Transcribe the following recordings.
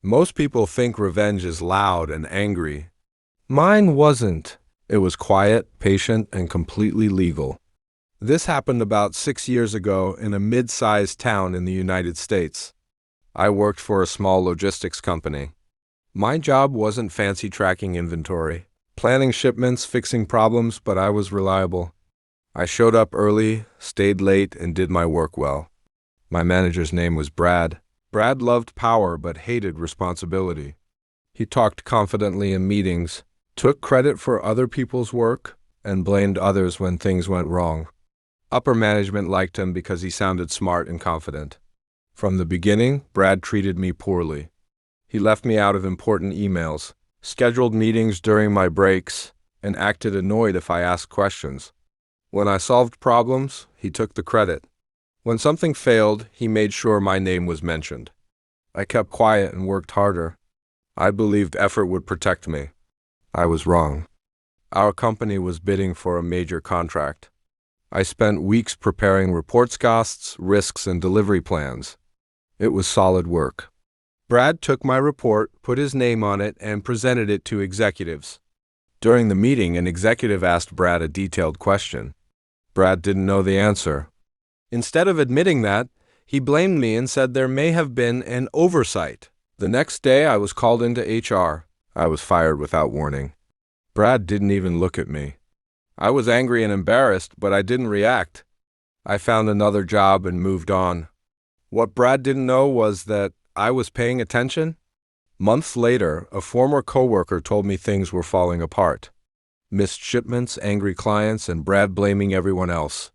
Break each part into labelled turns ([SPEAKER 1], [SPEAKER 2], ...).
[SPEAKER 1] Most people think revenge is loud and angry. Mine wasn't. It was quiet, patient, and completely legal. This happened about 6 years ago in a mid-sized town in the United States. I worked for a small logistics company. My job wasn't fancy tracking inventory, planning shipments, fixing problems, but I was reliable. I showed up early, stayed late, and did my work well. My manager's name was Brad. Brad loved power but hated responsibility. He talked confidently in meetings, took credit for other people's work, and blamed others when things went wrong. Upper management liked him because he sounded smart and confident. From the beginning, Brad treated me poorly. He left me out of important emails, scheduled meetings during my breaks, and acted annoyed if I asked questions. When I solved problems, he took the credit. When something failed, he made sure my name was mentioned. I kept quiet and worked harder. I believed effort would protect me. I was wrong. Our company was bidding for a major contract. I spent weeks preparing reports, costs, risks, and delivery plans. It was solid work. Brad took my report, put his name on it, and presented it to executives. During the meeting, an executive asked Brad a detailed question. Brad didn't know the answer. Instead of admitting that, he blamed me and said there may have been an oversight. The next day, I was called into HR. I was fired without warning. Brad didn't even look at me. I was angry and embarrassed, but I didn't react. I found another job and moved on. What Brad didn't know was that I was paying attention. Months later, a former coworker told me things were falling apart. Missed shipments, angry clients, and Brad blaming everyone else.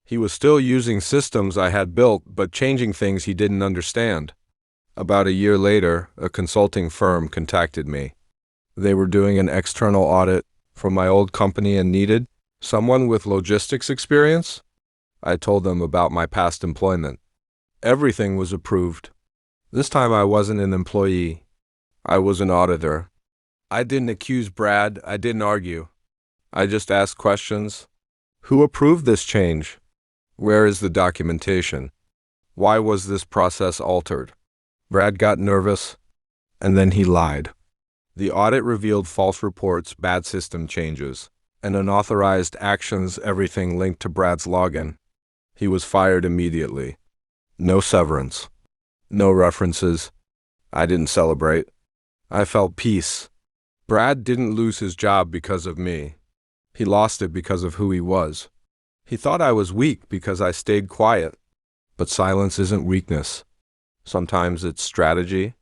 [SPEAKER 1] He was still using systems I had built, but changing things he didn't understand. About a year later, a consulting firm contacted me. They were doing an external audit from my old company and needed someone with logistics experience. I told them about my past employment. Everything was approved. This time I wasn't an employee. I was an auditor. I didn't accuse Brad. I didn't argue. I just asked questions. Who approved this change? Where is the documentation? Why was this process altered? Brad got nervous, and then he lied. The audit revealed false reports, bad system changes, and unauthorized actions, everything linked to Brad's login. He was fired immediately. No severance. No references. I didn't celebrate. I felt peace. Brad didn't lose his job because of me. He lost it because of who he was. He thought I was weak because I stayed quiet. But silence isn't weakness. Sometimes it's strategy.